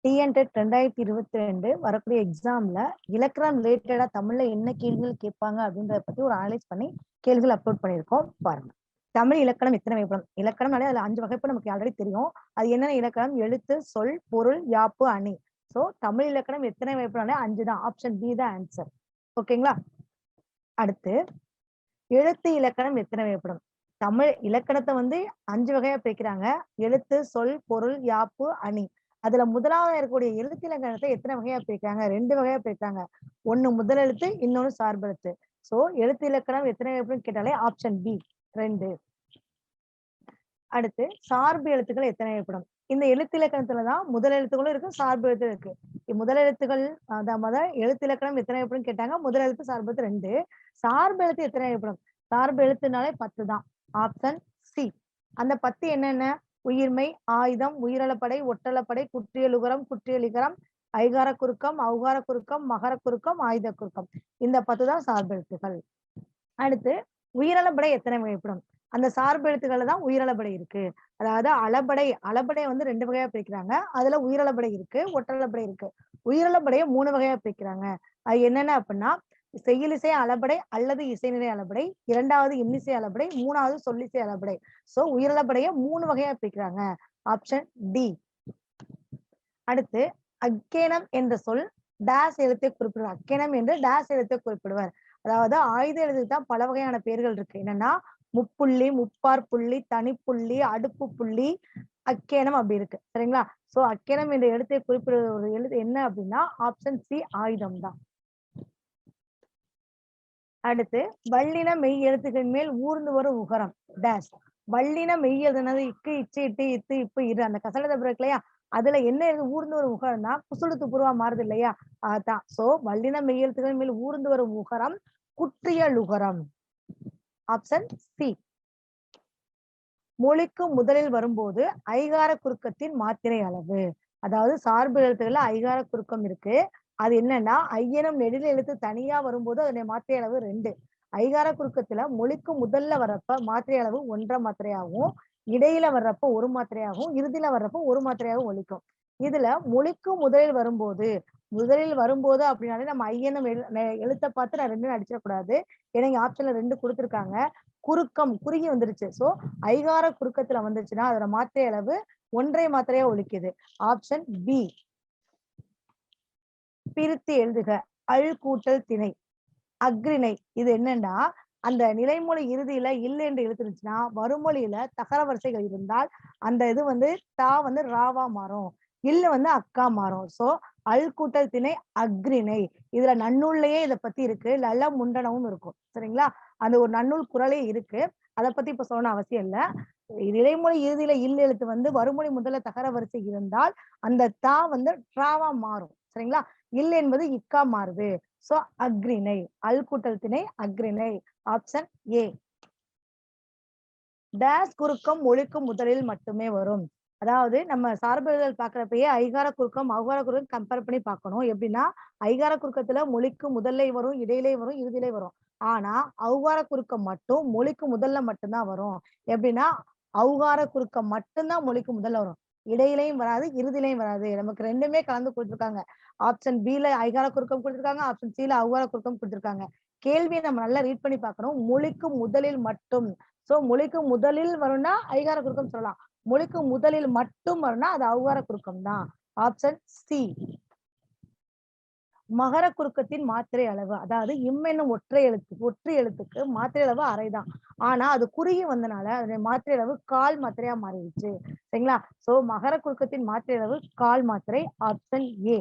Tntet 2022 வரக்கூடிய எக்ஸாம்ல இலக்கணம் ரிலேட்டடா தமிழ்ல என்ன கேள்விகள் கேட்பாங்க அப்படின்றத பத்தி ஒரு அனலைஸ் பண்ணி கேள்விகள் அப்லோட் பண்ணியிருக்கோம் பாருங்க. தமிழ் இலக்கணம் எத்தனை வகைப்படும்? இலக்கணம்னாலே அதுல 5 வகைப்படும் நமக்கு ஆல்ரெடி தெரியும். அது என்னென்ன இலக்கணம்? எழுத்து, சொல், பொருள், யாப்பு, அணி. சோ தமிழ் இலக்கணம் எத்தனை வகைப்படும்? 5 தான். ஆப்ஷன் பி தான் ஆன்சர். ஓகேங்களா? அடுத்து எழுத்து இலக்கணம் எத்தனை வகைப்படும்? தமிழ் இலக்கணத்தை 5 வகையா பிரிக்கிறாங்க. எழுத்து, சொல், பொருள், யாப்பு, அணி. அதுல முதலாவது இருக்கக்கூடிய எழுத்து இலக்கணத்தை எத்தனை வகையா பிரிக்கிறாங்க? 2 வகையா பிரிக்கிறாங்க. ஒண்ணு முதல் எழுத்து, இன்னொன்னு சார்பு எழுத்து. சோ எழுத்து இலக்கணம் எத்தனை வகைப்படும் கேட்டாலே ஆப்ஷன் பி 2. அடுத்து சார்பு எழுத்துக்கள் எத்தனை வகைப்படும்? இந்த எழுத்து இலக்கணத்துலதான் முதல் எழுத்துக்களும் இருக்கு, சார்பு எழுத்து இருக்கு. முதல் எழுத்துக்கள் எழுத்து இலக்கணம் எத்தனை வகைப்படும் கேட்டாங்க. முதல் எழுத்து சார்பு எழுத்து 2. சார்பு எழுத்து எத்தனை வகைப்படும்? சார்பு எழுத்துனாலே 10 தான். Option C. அந்த 10 என்னென்ன? உயிர்மை, ஆயுதம், உயிரலப்படை, ஒற்றலப்படை, குற்றியலுகரம், குற்றியலிகரம், ஐகார குறுக்கம், ஔகார குறுக்கம், மகர குறுக்கம், ஆயுத குறுக்கம். இந்த 10 தான் சார்பு எழுத்துக்கள். அடுத்து உயிரலப்படை எத்தனை வகைப்படும்? அந்த சார்பு எழுத்துக்கள் தான் உயிரலப்படை இருக்கு. அதாவது அளபடை 2 வகையா பிரிக்கிறாங்க. அதுல உயிரலப்படை இருக்கு, ஒற்றலப்படை இருக்கு. உயிரலப்படையை 3 வகையா பிரிக்கிறாங்க. அது என்னென்ன அப்படின்னா செய்யுளிசை அளபடை அல்லது இசைநிலை அளபடை, 2வது இன்னிசை அளபடை, 3வது சொல்லிசை அளபடை. சோ உயிரலப்படைய 3 வகையா பிரிக்கிறாங்க. Option D. அடுத்து அக்கேனம் என்ற சொல் டேஸ் எழுத்தை குறிப்பிடுவார். அக்கேனம் என்று டேஸ் எழுத்தை குறிப்பிடுவார். அதாவது ஆயுத எழுத்துக்கு தான் பல வகையான பெயர்கள் இருக்கு. என்னன்னா முப்புள்ளி, முப்பார் புள்ளி, தனிப்புள்ளி, அடுப்பு புள்ளி, அக்கேனம் அப்படி இருக்கு. சரிங்களா? சோ அக்கேனம் என்ற எழுத்தை குறிப்பிடுற ஒரு எழுத்து என்ன அப்படின்னா ஆப்ஷன் சி ஆயுதம் தான். அடுத்து வல்லின மெய் எழுத்துக்களின் மேல் ஊர்ந்து வரும் உகரம் டேஷ். வல்லின மெய் எழுதுனது இக்கு, இச்சு, இட்டு, இத்து, இப்பு, இரு அந்த கசலத்தை பிறகு இல்லையா, அதுல என்ன ஊர்ந்து வரும் உகரம்னா குசுழுத்து புருவா மாறுது இல்லையா, அதான். சோ வல்லின மெய் எழுத்துக்களின் மேல் ஊர்ந்து வரும் உகரம் குற்றியலுகரம். Option C. மொழிக்கு முதலில் வரும்போது ஐகார குறுக்கத்தின் மாத்திரை அளவு. அதாவது சார்பு எழுத்துக்கள்ல ஐகார குறுக்கம் இருக்கு. அது என்னன்னா ஐயனம் நெடில் எழுத்து தனியா வரும்போது அதனுடைய மாத்திரை அளவு 2. ஐகார குறுக்கத்துல மொழிக்கு முதல்ல வர்றப்ப மாத்திரை அளவு 1.5 மாத்திரையாகவும், இடையில வர்றப்ப 1 மாத்திரையாகவும், இறுதியில வர்றப்ப 1 மாத்திரையாகவும் ஒலிக்கும். இதுல மொழிக்கு முதலில் வரும்போது அப்படின்னாலே நம்ம ஐயனம் எழுத்தை பார்த்து நான் 2 அடிச்சிடக்கூடாது. ஏன்னா இங்க ஆப்ஷன்ல 2 கொடுத்துருக்காங்க. குறுக்கம் குறுகி வந்துருச்சு. சோ ஐகார குறுக்கத்துல வந்துருச்சுன்னா அதோட மாத்திரை அளவு 1.5 மாத்திரையா ஒலிக்குது. Option B. பிரித்து எழுதுக. அல் கூட்டல் திணை அக்ரிணை. இது என்னன்னா அந்த நிலைமொழி இறுதியில இல்லை என்று எழுத்துருச்சுன்னா வருமொழியில தகர வரிசைகள் இருந்தால் அந்த இது தா ராவா மாறும், இல்ல அக்கா மாறும். சோ அல் கூட்டல் திணை அக்ரிணை. இதுல நன்னூல்லையே இதை பத்தி இருக்கு, லல்ல முண்டனவும் இருக்கும். சரிங்களா? அந்த ஒரு நன்னூல் குறளே இருக்கு. அதை பத்தி இப்ப சொல்லணும் அவசியம் இல்ல. நிலைமொழி இறுதியில இல்ல எழுத்து வருமொழி முதல்ல தகர வரிசை இருந்தால் அந்த தா ட்ராவா மாறும். சரிங்களா? இல்ல என்பது இக்கா மாறுது. சோ அக்ரிணை. அல் கூட்டல் திணை அக்ரிணை. Option A. டேஸ் குறுக்கம் மொழிக்கு முதலில் மட்டுமே வரும். அதாவது நம்ம சார்புகள் பாக்குறப்பயே ஐகார குறுக்கம் ஔகார குறுக்கம் கம்பேர் பண்ணி பார்க்கணும். எப்படின்னா ஐகார குறுக்கத்துல மொழிக்கு முதல்ல வரும், இடையிலே வரும், இறுதியிலே வரும். ஆனா ஔகார குறுக்கம் மட்டும் மொழிக்கு முதல்ல மட்டும்தான் வரும். எப்படின்னா ஔகார குறுக்கம் மட்டும்தான் மொழிக்கு முதல்ல வரும், இடையிலையும் வராது, இறுதியிலையும் வராது. நமக்கு 2மே கலந்து கொடுத்துருக்காங்க. ஆப்ஷன் பி ல ஐகார குறுக்கம் கொடுத்துருக்காங்க, ஆப்ஷன் சி ல ஔகார குறுக்கம் கொடுத்துருக்காங்க. கேள்வியை நம்ம நல்லா ரீட் பண்ணி பார்க்கணும். மொழிக்கு முதலில் மட்டும். சோ மொழிக்கு முதலில் வரும்னா ஐகார குறுக்கம் சொல்லலாம், மொழிக்கு முதலில் மட்டும் வரும்னா அது ஔகார குறுக்கம் தான். Option C. மகர குறுக்கத்தின் மாத்திரை அளவு. அதாவது என்னும் ஒற்றை எழுத்துக்கு மாத்திரை அளவு 1/2 தான். ஆனா அது குறுகி வந்தனால அதனுடைய மாத்திரை அளவு 1/4 மாத்திரையா மாறிடுச்சு. சரிங்களா? சோ மகர குறுக்கத்தின் மாத்திரை அளவு 1/4 மாத்திரை. Option A.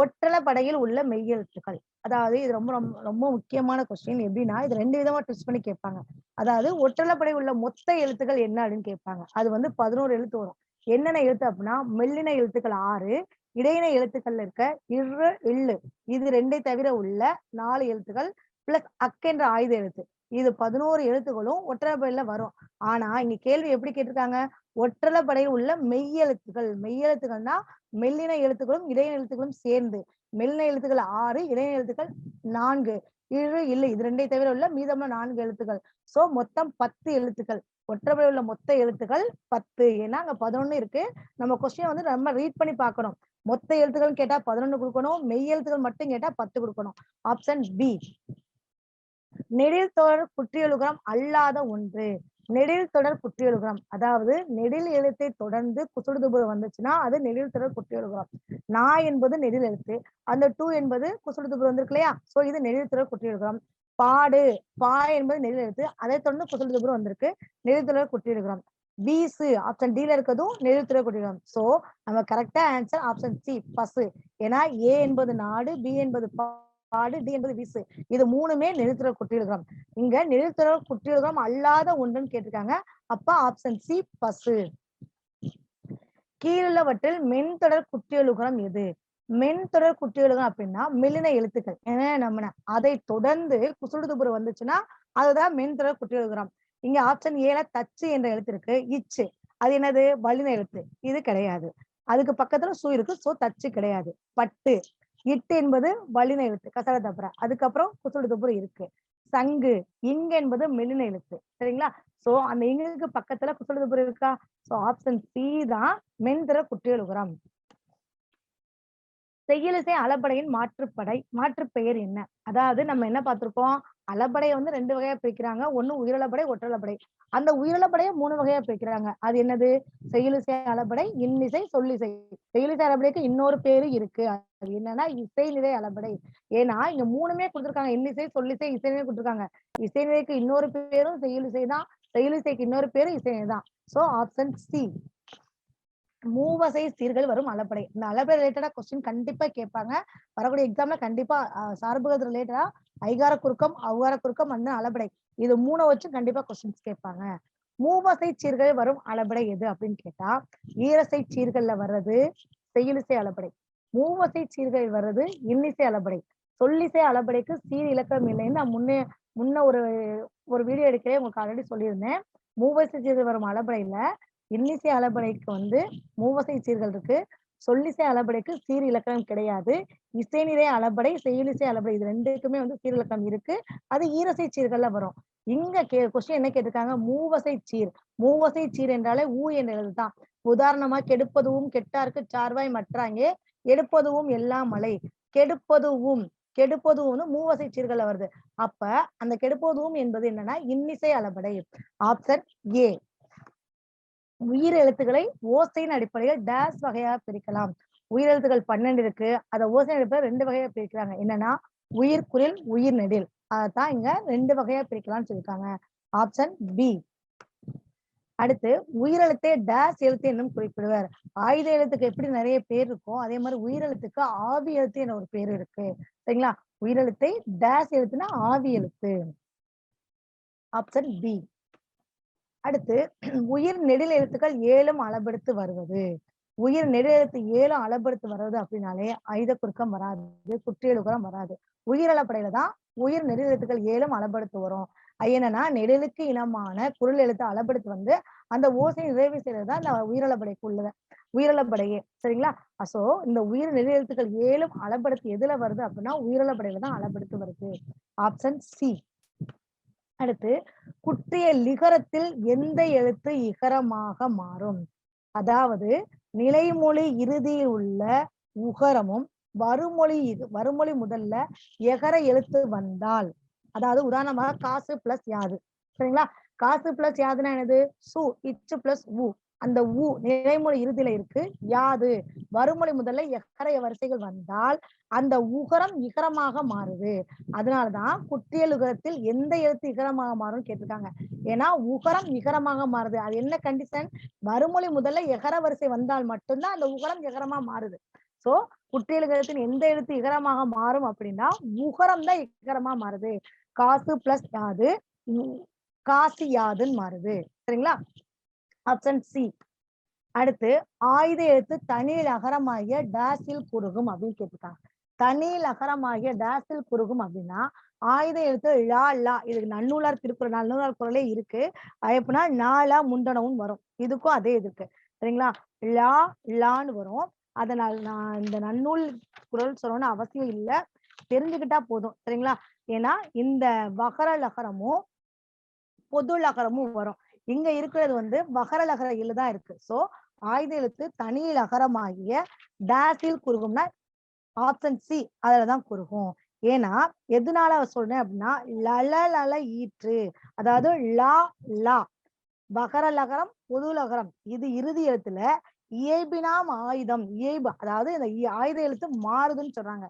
ஒற்றலப்படையில் உள்ள மெய்யெழுத்துக்கள். அதாவது இது ரொம்ப ரொம்ப முக்கியமான கொஸ்டின். எப்படின்னா இது 2 விதமா ட்விஸ்ட் பண்ணி கேட்பாங்க. அதாவது ஒற்றலப்படை உள்ள மொத்த எழுத்துக்கள் என்ன அப்படின்னு கேட்பாங்க. அது 11 எழுத்து வரும். என்னென்ன எழுத்து அப்படின்னா மெல்லின எழுத்துக்கள் 6, இடையின எழுத்துக்கள் இருக்க இரு, இல்லு, இது 2ஐ தவிர உள்ள 4 எழுத்துக்கள் பிளஸ் அக்கென்ற ஆயுத எழுத்து. இது 11 எழுத்துக்களும் ஒற்றலப்படையில வரும். ஆனா இங்க கேள்வி எப்படி கேட்டிருக்காங்க? ஒற்றலப்படையில் உள்ள மெய்யெழுத்துக்கள்னா மெல்லின எழுத்துக்களும் இடையின எழுத்துக்களும் சேர்ந்து. மெல்லின எழுத்துக்கள் 6, இடையின எழுத்துக்கள் 4, இல்லை. இது 2ஐ தவிர உள்ள மீதமுள்ள 4 எழுத்துக்கள். சோ மொத்தம் 10 எழுத்துக்கள். ஒற்றைப்படை உள்ள மொத்த எழுத்துக்கள் 10. ஏன்னா அங்க 11 இருக்கு. நம்ம கொஸ்டின் வந்து நம்ம ரீட் பண்ணி பார்க்கணும். மொத்த எழுத்துக்கள் கேட்டா 11 கொடுக்கணும். மெய் எழுத்துக்கள் மட்டும் கேட்டா 10 கொடுக்கணும். Option B. நெடில் தொடர் குற்றியலுகரம் அல்லாத ஒன்று. நெடில் தொடர் குற்றியலுகரம், அதாவது நெடில் எழுத்தை தொடர்ந்து குசுடுதுபு வந்துச்சுன்னா அது நெடில் தொடர் குற்றியலுகரம். நா என்பது நெடில் எழுத்து, அந்த டூ என்பது குசுடுதுபு வந்திருக்கு இல்லையா? சோ இது நெடில் தொடர் குற்றியலுகரம். பாடு, பா என்பது நெடில் எழுத்து, அதை தொடர்ந்து குசுடுதுபு வந்திருக்கு, நெடில் தொடர் குற்றியலுகரம். வீசு, ஆப்ஷன் டில இருக்கிறதும் நெடில் தொடர் குற்றியலுகரம். சோ நம்ம கரெக்டா ஆன்சர் ஆப்ஷன் சி, பசு. ஏன்னா ஏ என்பது நாடு, பி என்பது பாடு, டி என்பது வீசு. இது மூணுமே நெடில் குற்றியலுகரம். இங்க நெடில் குற்றியலுகரம் அல்லாத ஒன்றுன்னு கேட்டிருக்காங்க. அப்ப ஆப்ஷன் சி, பசு. கீழுள்ளவற்றில் மென்தொடர் குற்றியலுகரம் எது? மென்தொடர் குற்றியலுகரம் அப்படின்னா மெல்லின எழுத்துக்கள் என்ன நம்ம அதை தொடர்ந்து குசுடுதுபுறு வந்துச்சுன்னா அதுதான் மென்தொடர் குற்றியலுகரம். இங்க ஆப்ஷன் ஏல தச்சு என்ற எழுத்து இருக்கு. இச்சு, அது என்னது? வல்லின எழுத்து, இது கிடையாது. அதுக்கு பக்கத்துல சு இருக்கு, சோ தச்சு கிடையாது. பட்டு, இட்டு என்பது வல்லின எழுத்து, கசட தப்புற, அதுக்கப்புறம் குசுடுதுபுறு இருக்கு. சங்கு, இங்கு என்பது மெல்லின எழுத்து, சரிங்களா? சோ அந்த இங்குக்கு பக்கத்துல குசுடுதுபுறு இருக்கா? சோ ஆப்ஷன் சி தான் மென்தொடர் குற்றியலுகரம். செய்யுளிசை அளபடையின் மாற்றுப்பெயர் என்ன? அதாவது நம்ம என்ன பார்த்திருக்கோம், அளபடையை வந்து 2 வகையா பிரிக்கிறாங்க. ஒண்ணு உயிரளபடை, ஒற்றளபடை. அந்த உயிரளபடையை 3 வகையா பிரிக்கிறாங்க. அது என்னது? செய்யுளிசை அளபடை, இன்னிசை, சொல்லிசை. செய்யுளிசை அளபடைக்கு இன்னொரு பேரு இருக்கு. அது என்னன்னா இசைநிலை அளபடை. ஏன்னா இங்க 3மே கொடுத்திருக்காங்க. இன்னிசை, சொல்லிசை, இசைநிலை கொடுத்திருக்காங்க. இசைநிலைக்கு இன்னொரு பேரும் செய்யுளிசை தான், செய்யுளிசைக்கு இன்னொரு பேரு இசைநிலை தான். So option C. மூவசை சீர்கள் வரும் அளபடை. இந்த அளபடை ரிலேட்டடா கொஸ்டின் கண்டிப்பா கேட்பாங்க. வரக்கூடிய எக்ஸாம்ல கண்டிப்பா சார்புகள் ரிலேட்டடா ஐகார குறுக்கம், அவ்கார குறுக்கம், அந்த அளபடை, இது 3 வச்சு கண்டிப்பா கொஸ்டின்ஸ் கேட்பாங்க. மூவசை சீர்கள் வரும் அளபடை எது அப்படின்னு கேட்டா, ஈரசை சீர்கள்ல வர்றது செய்யுளிசை அளபடை, மூவசை சீர்கள் வர்றது இன்னிசை அளபடை. சொல்லிசை அளபடைக்கு சீர் இலக்கம் இல்லைன்னு நான் முன்ன ஒரு வீடியோ எடுக்கிறேன், உங்களுக்கு ஆல்ரெடி சொல்லியிருந்தேன். மூவசை சீர்கள் வரும் அளபடையில இன்னிசை அளபடைக்கு வந்து மூவசை சீர்கள் இருக்கு, சொல்லிசை அளபடைக்கு சீர் இலக்கணம் கிடையாது. இசைநிலை அளபடை, செய்யுளிசை அளபடை, இது 2க்குமே வந்து சீர் இலக்கணம் இருக்கு. அது ஈரசை சீர்கள்ல வரும். இங்க கொஸ்டின் என்ன கேட்டிருக்காங்க? மூவசை சீர். மூவசை சீர் என்றாலே ஊ என்ற எழுதுதான். உதாரணமா கெடுப்பதுவும், கெட்டார்க்கு சார்வாய் மற்றாங்கே, எடுப்பதுவும் எல்லாம் மலை, கெடுப்பதுவும், கெடுப்பதுவும் மூவசை சீர்கள்ல வருது. அப்ப அந்த கெடுப்பதுவும் என்பது என்னன்னா இன்னிசை அளபடை. Option A. உயிர் எழுத்துக்களை ஓசையின் அடிப்படையில் டேஸ் வகையா பிரிக்கலாம். உயிரெழுத்துக்கள் 12 இருக்கு. அதை ஓசையின் அடிப்படையில் 2 வகையா பிரிக்கிறாங்க. என்னன்னா உயிர் குரில், உயிர் நெடில். அதான் இங்க 2 வகையா பிரிக்கலாம்னு சொல்லியிருக்காங்க. Option B. அடுத்து உயிரெழுத்தை டேஸ் எழுத்து என்னும் குறிப்பிடுவர். ஆயுத எழுத்துக்கு எப்படி நிறைய பேர் இருக்கும், அதே மாதிரி உயிரெழுத்துக்கு ஆவி எழுத்து என்ற ஒரு பேர் இருக்கு, சரிங்களா? உயிரெழுத்தை டேஸ் எழுத்துனா ஆவி எழுத்து. Option B. அடுத்து உயிர் நெடில் எழுத்துக்கள் 7 அளபெடுத்து வருவது. உயிர் நெடில் எழுத்து 7 அளபெடுத்து வருவது அப்படின்னாலே ஆயுத குறுக்கம் வராது, குற்றியலுகரம் வராது. உயிரளப்படையில தான் உயிர் நெடில் எழுத்துக்கள் 7 அளபெடுத்து வரும். என்னன்னா நெடிலுக்கு இனமான குரல் எழுத்து அளபெடுத்து வந்து அந்த ஓசை நிறைவு செய்யறதுதான் இந்த உயிரளப்படைக்கு உள்ளது, உயிரளப்படையே, சரிங்களா? சோ இந்த உயிர் நெடில் எழுத்துக்கள் 7 அளபெடுத்து எதுல வருது அப்படின்னா உயிரளப்படையில தான் அளபெடுத்து வருது. Option C. அடுத்து குற்றிய லிகரத்தில் எந்த எழுத்து இகரமாக மாறும்? அதாவது நிலைமொழி இறுதியில் உள்ள உகரமும் வருமொழி முதல்ல எகர எழுத்து வந்தால், அதாவது உதாரணமாக காசு பிளஸ் யாது, சரிங்களா? காசு பிளஸ் யாதுன்னா என்னது? சு, இச்சு பிளஸ் உ. அந்த உ நிலைமொழி இறுதியில இருக்கு. யாது வருமொழி முதல்ல எகர வரிசைகள் வந்தால் அந்த உகரம் இகரமாக மாறுது. அதனாலதான் குற்றியல் உகரத்தில் எந்த எழுத்து இகரமாக மாறும் கேட்டிருக்காங்க. ஏன்னா உகரம் இகரமாக மாறுது. அது என்ன கண்டிஷன்? வருமொழி முதல்ல எகர வரிசை வந்தால் மட்டும்தான் அந்த உகரம் எகரமா மாறுது. சோ குற்றியல் உகரத்தின் எந்த எழுத்து இகரமாக மாறும் அப்படின்னா உகரம் தான் இகரமா மாறுது. காசு பிளஸ் யாது காசு யாதுன்னு மாறுது, சரிங்களா? Option C. அடுத்து ஆயுத எழுத்து தனியில் அகரமாகிய டேஸில் குறுகும் அப்படின்னு கேட்டிருக்காங்க. தனியில் அகரமாகிய டேஸில் குறுகும் அப்படின்னா ஆயுத எழுத்து லா லா, இதுக்கு நன்னூலார் திருக்குறள் நன்னூலார் குறளே இருக்கு. எப்படின்னா நாலா முண்டனவும் வரும், இதுக்கும் அதே இருக்கு, சரிங்களா? லா லான்னு வரும். அதனால நான் இந்த நன்னூல் குறள் சொல்லணும்னு அவசியம் இல்லை, தெரிஞ்சுக்கிட்டா போதும், சரிங்களா? ஏன்னா இந்த வகர லகரமும் பொது லகரமும் வரும். இங்க இருக்கிறது வந்து வகர லகர தான் இருக்கு. சோ ஆயுத எழுத்து தனி லகரமாகிய டேஸில் குறுகும்னா ஆப்ஷன் சி அதுலதான் குறுகும். ஏன்னா எதனால சொல்றேன் அப்படின்னா லல ஈற்று, அதாவது லா லா வகர லகரம் பொது லகரம் இது இறுதி எழுத்துல இயைபினாம் ஆயுதம் இயைபு, அதாவது இந்த ஆயுத எழுத்து மாறுதுன்னு சொல்றாங்க.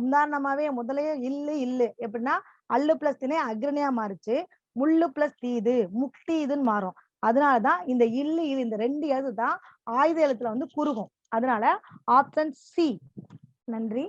உதாரணமாவே முதலையே இல்லு எப்படின்னா அல்லு பிளஸ் திணை அக்ரணியா மாறுச்சு, முள்ளு பிளஸ் தீது முக்தீதுன்னு மாறும். அதனாலதான் இந்த இல்லு இந்த 2 எழுத்து தான் ஆயுத எழுத்துல வந்து குறுகும். அதனால ஆப்ஷன் சி. நன்றி.